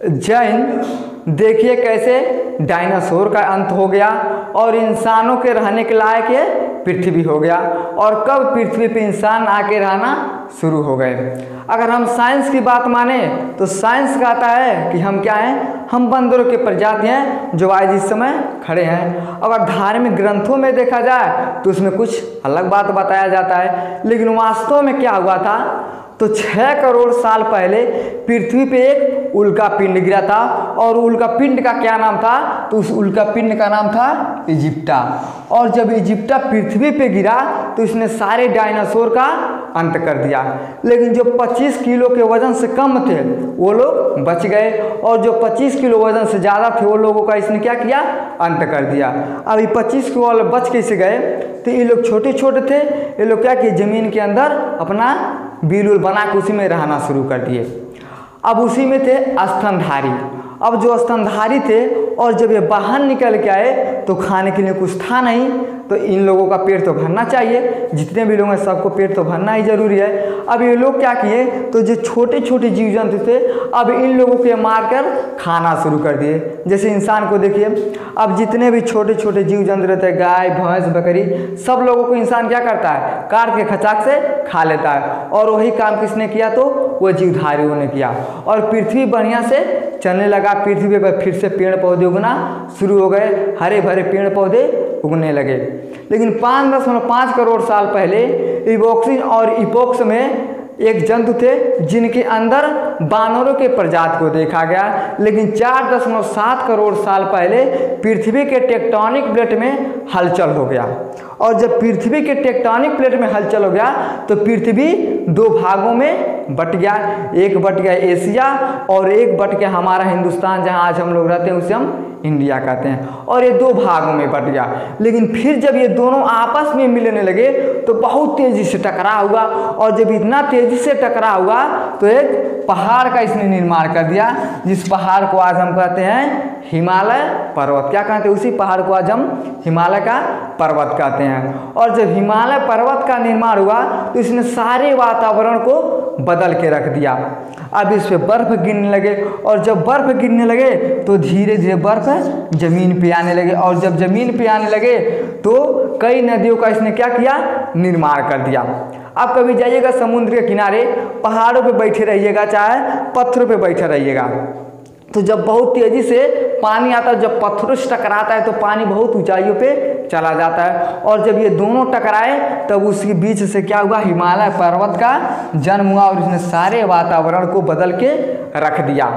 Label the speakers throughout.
Speaker 1: जैन देखिए कैसे डायनासोर का अंत हो गया और इंसानों के रहने के लायक ये पृथ्वी हो गया। और कब पृथ्वी पे इंसान आके रहना शुरू हो गए। अगर हम साइंस की बात माने तो साइंस कहता है कि हम क्या हैं, हम बंदरों की प्रजाति हैं जो आज इस समय खड़े हैं। अगर धार्मिक ग्रंथों में देखा जाए तो उसमें कुछ अलग बात बताया जाता है, लेकिन वास्तव में क्या हुआ था तो 6 करोड़ साल पहले पृथ्वी पे एक उल्का पिंड गिरा था और उल्का पिंड का क्या नाम था, तो उस उल्का पिंड का नाम था इजिप्टा। और जब इजिप्टा पृथ्वी पे गिरा तो इसने सारे डायनासोर का अंत कर दिया, लेकिन जो 25 किलो के वजन से कम थे वो लोग बच गए और जो 25 किलो वजन से ज़्यादा थे वो लोगों का इसने क्या किया, अंत कर दिया। अब ये 25 किलो वाले बच कैसे गए, तो ये लोग छोटे छोटे थे, ये लोग क्या किए, ज़मीन के अंदर अपना बिल उल बना के उसी में रहना शुरू कर दिए। अब उसी में थे स्तनधारी। अब जो स्तनधारी थे और जब ये बाहर निकल के आए तो खाने के लिए कुछ था नहीं, तो इन लोगों का पेट तो भरना चाहिए, जितने भी लोग हैं सबको पेट तो भरना ही जरूरी है। अब ये लोग क्या किए, तो जो छोटे छोटे जीव जंतु थे अब इन लोगों को मारकर खाना शुरू कर दिए। जैसे इंसान को देखिए, अब जितने भी छोटे छोटे जीव जंतु रहते हैं, गाय भैंस बकरी, सब लोगों को इंसान क्या करता है, काट के खचाक से खा लेता है। और वही काम किसने किया, तो वो जीवधारियों ने किया और पृथ्वी बढ़िया से चलने लगा। पृथ्वी पर फिर से पेड़ पौधे उगना शुरू हो गए, हरे भरे पेड़ पौधे उगने लगे। लेकिन 5.5 करोड़ साल पहले इवोक्सिन और इपोक्स में एक जंतु थे जिनके अंदर बानरों के प्रजाति को देखा गया। लेकिन 4.7 करोड़ साल पहले पृथ्वी के टेक्टोनिक प्लेट में हलचल हो गया और जब पृथ्वी के टेक्टोनिक प्लेट में हलचल हो गया तो पृथ्वी 2 भागों में बट गया। एक बट गया एशिया और एक बट गया हमारा हिंदुस्तान, जहां आज हम लोग रहते हैं उसे हम इंडिया कहते हैं, और ये 2 भागों में बट गया। लेकिन फिर जब ये दोनों आपस में मिलने लगे तो बहुत तेजी से टकराव हुआ और जब इतना तेजी से टकराव हुआ तो एक पहाड़ का इसने निर्माण कर दिया, जिस पहाड़ को आज हम कहते हैं हिमालय पर्वत। क्या कहते हैं, उसी पहाड़ को आज हम हिमालय का पर्वत कहते हैं। और जब हिमालय पर्वत का निर्माण हुआ तो इसने सारे वातावरण को बदल के रख दिया। अब इस पे बर्फ गिरने लगे और जब बर्फ गिरने लगे तो धीरे धीरे बर्फ जमीन पे आने लगे और जब जमीन पे आने लगे तो कई नदियों का इसने क्या किया, निर्माण कर दिया। आप कभी जाइएगा समुद्र के किनारे, पहाड़ों पे बैठे रहिएगा चाहे पत्थरों पे बैठे रहिएगा, तो जब बहुत तेजी से पानी आता है, जब पत्थरों से टकराता है तो पानी बहुत ऊंचाइयों पे चला जाता है और जब ये दोनों टकराए तब उसके बीच से क्या हुआ, हिमालय पर्वत का जन्म हुआ और इसने सारे वातावरण को बदल के रख दिया।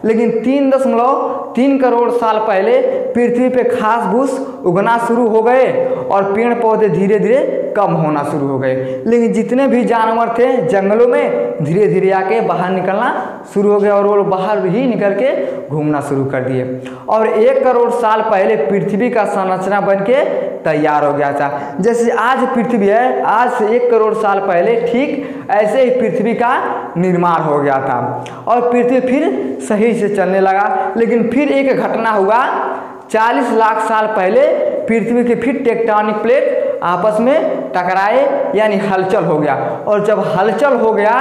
Speaker 1: लेकिन 3.3 करोड़ साल पहले पृथ्वी पे घास फूस उगना शुरू हो गए और पेड़ पौधे धीरे धीरे कम होना शुरू हो गए। लेकिन जितने भी जानवर थे जंगलों में धीरे धीरे आके बाहर निकलना शुरू हो गए और वो बाहर ही निकल के घूमना शुरू कर दिए। और 1 करोड़ साल पहले पृथ्वी का संरचना बन के तैयार हो गया था। जैसे आज पृथ्वी है, आज से 1 करोड़ साल पहले ठीक ऐसे ही पृथ्वी का निर्माण हो गया था और पृथ्वी फिर सही से चलने लगा। लेकिन फिर एक घटना हुआ, 40 लाख साल पहले पृथ्वी के फिर टेक्टोनिक प्लेट आपस में टकराए, यानी हलचल हो गया। और जब हलचल हो गया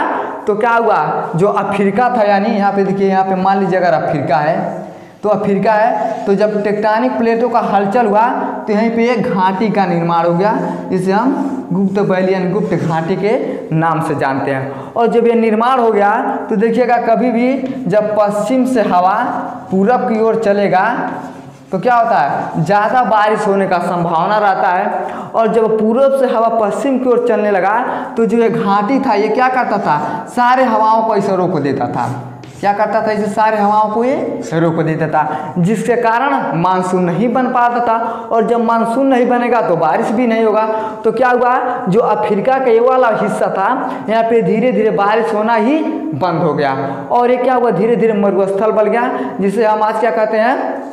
Speaker 1: तो क्या हुआ, जो अफ्रीका था, यानी यहाँ पे देखिए, यहाँ पे मान लीजिए अगर अफ्रीका है तो अफ्रीका है, तो जब टेक्टोनिक प्लेटों का हलचल हुआ तो यहीं पे एक घाटी का निर्माण हो गया, जिसे हम गुप्त वैली यानी गुप्त घाटी के नाम से जानते हैं। और जब ये निर्माण हो गया तो देखिएगा, कभी भी जब पश्चिम से हवा पूरब की ओर चलेगा तो क्या होता है, ज़्यादा बारिश होने का संभावना रहता है। और जब पूरब से हवा पश्चिम की ओर चलने लगा तो जो ये घाटी था ये क्या करता था, सारे हवाओं को इसे रोक देता था। क्या करता था, इसे सारे हवाओं को ये रोक देता था, जिसके कारण मानसून नहीं बन पाता था। और जब मानसून नहीं बनेगा तो बारिश भी नहीं होगा। तो क्या हुआ, जो अफ्रीका का ये वाला हिस्सा था यहाँ पे धीरे धीरे बारिश होना ही बंद हो गया और ये क्या हुआ, धीरे धीरे मरुस्थल बन गया, जिसे हम आज क्या कहते हैं,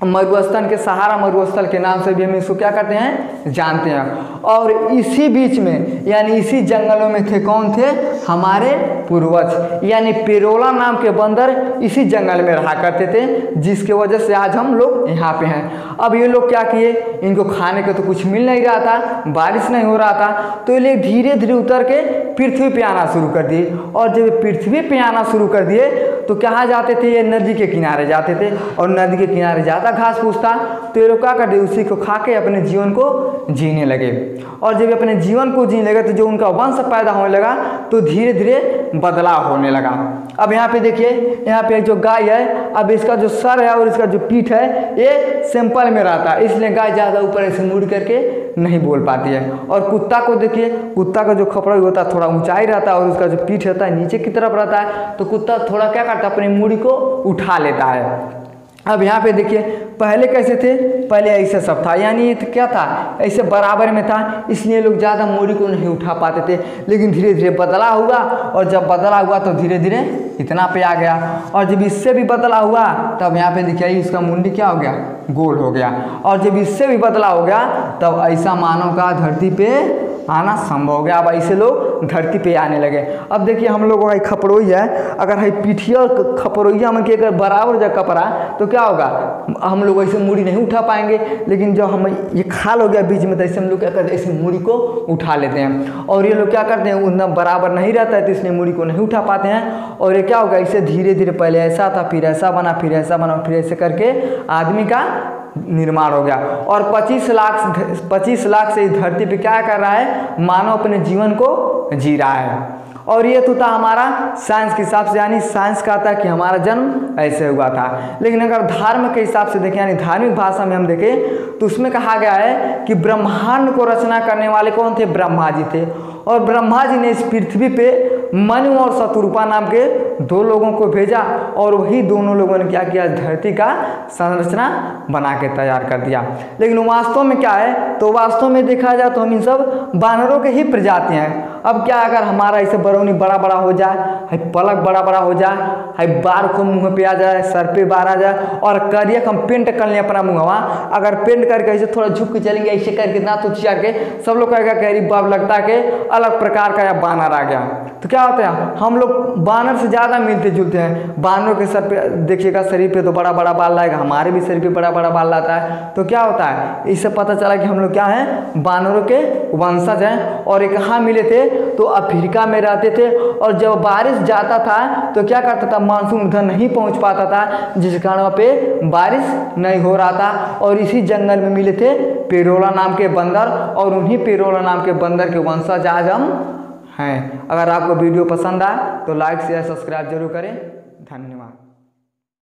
Speaker 1: मरुस्थल के सहारा मरुस्थल के नाम से भी हम इसको क्या करते हैं, जानते हैं। और इसी बीच में यानी इसी जंगलों में थे कौन थे, हमारे पूर्वज, यानी पेरोला नाम के बंदर इसी जंगल में रहा करते थे, जिसके वजह से आज हम लोग यहाँ पे हैं। अब ये लोग क्या किए, इनको खाने को तो कुछ मिल नहीं रहा था, बारिश नहीं हो रहा था, तो ये लोग धीरे धीरे उतर के पृथ्वी पे आना शुरू कर दिए। और जब पृथ्वी पे आना शुरू कर दिए तो कहाँ जाते थे, ये नदी के किनारे जाते थे, और नदी के किनारे ज़्यादा घास फूस था तो ये लोग क्या करते, उसी को खा के अपने जीवन को जीने लगे। और जब अपने जीवन को जीने लगे तो जो उनका वंश पैदा होने लगा तो धीरे धीरे बदलाव होने लगा। अब यहाँ पे देखिए, यहाँ पे जो गाय है, अब इसका जो सर है और इसका जो पीठ है ये सिंपल में रहता है, इसलिए गाय ज़्यादा ऊपर ऐसे मुड़ करके नहीं बोल पाती है। और कुत्ता को देखिए, कुत्ता का जो खपड़ा होता है थोड़ा ऊंचाई रहता है और उसका जो पीठ रहता है नीचे की तरफ रहता है, तो कुत्ता थोड़ा क्या करता है, अपनी मूड़ी को उठा लेता है। अब यहाँ पे देखिए पहले कैसे थे, पहले ऐसा सब था, यानी ये तो क्या था, ऐसे बराबर में था, इसलिए लोग ज़्यादा मूड़ी को नहीं उठा पाते थे। लेकिन धीरे धीरे बदलाव हुआ, और जब बदलाव हुआ तो धीरे धीरे इतना पे आ गया। और जब इससे भी बदलाव हुआ तब यहाँ पे देखिए इसका मुंडी क्या हो गया, गोल हो गया। और जब इससे भी बदलाव हो गया तब ऐसा मानव का धरती पे आना संभव हो गया। अब ऐसे लोग धरती पे आने लगे। अब देखिए हम लोगों का खपड़ोई है, अगर है पिठिया और खपड़ोइया में के अगर बराबर जगह कपड़ा तो क्या होगा, हम लोग ऐसे मूड़ी नहीं उठा पाएंगे। लेकिन जब हम ये खाल हो गया बीच में तो ऐसे हम लोग क्या करते हैं, ऐसे मूड़ी को उठा लेते हैं। और ये लोग क्या करते हैं, उतना बराबर नहीं रहता है तो इसलिए मूड़ी को नहीं उठा पाते हैं। और ये क्या होगा, ऐसे धीरे धीरे पहले ऐसा था, फिर ऐसा बना, फिर ऐसा बना, फिर ऐसे करके आदमी का निर्माण हो गया। और 25 लाख से इस धरती पे क्या कर रहा है, मानव अपने जीवन को जी रहा है। और ये तो था हमारा साइंस के हिसाब से, यानी साइंस कहता है कि हमारा जन्म ऐसे हुआ था। लेकिन अगर धर्म के हिसाब से देखें, यानी धार्मिक भाषा में हम देखें तो उसमें कहा गया है कि ब्रह्मांड को रचना करने वाले कौन थे, ब्रह्मा जी थे। और ब्रह्मा जी ने इस पृथ्वी पे मनु और शतरूपा नाम के 2 लोगों को भेजा, और वही दोनों लोगों ने क्या किया, धरती का संरचना बना के तैयार कर दिया। लेकिन वास्तव में क्या है, तो वास्तव में देखा जाए तो हम इन सब बानरों के ही प्रजाति हैं। अब क्या, अगर हमारा ऐसे बरौनी बड़ा बड़ा हो जाए, है पलक बड़ा बड़ा हो जाए, है बार को मुँह पे आ जाए, सर पे बार आ जाए, और करिया हम पेंट कर लें अपना मुँहवा, अगर पेंट करके ऐसे थोड़ा झुक के चलेंगे, ऐसे करके ना तो चिया के सब लोग कहेगा कह बाब लगता के अलग प्रकार का या बानर आ गया। तो क्या होता है, हम लोग बानर से ज़्यादा मिलते जुलते हैं। बानरों के सर पे देखिएगा, शरीर पे तो बड़ा बड़ा बाल लाएगा, हमारे भी शरीर पे बड़ा बड़ा बाल लाता है। तो क्या होता है, इससे पता चला कि हम लोग क्या हैं, बानरों के वंशज हैं। और ये कहाँ मिले थे, तो अफ्रीका में रहते थे। और जब बारिश जाता था तो क्या करता था, मानसून उधर नहीं पहुँच पाता था, जिस कारण वहाँ पे बारिश नहीं हो रहा था। और इसी जंगल में मिले थे पेरोला नाम के बंदर, और उन्हीं पेरोला नाम के बंदर के वंशज आज हम हैं। अगर आपको वीडियो पसंद आए तो लाइक शेयर सब्सक्राइब जरूर करें। धन्यवाद।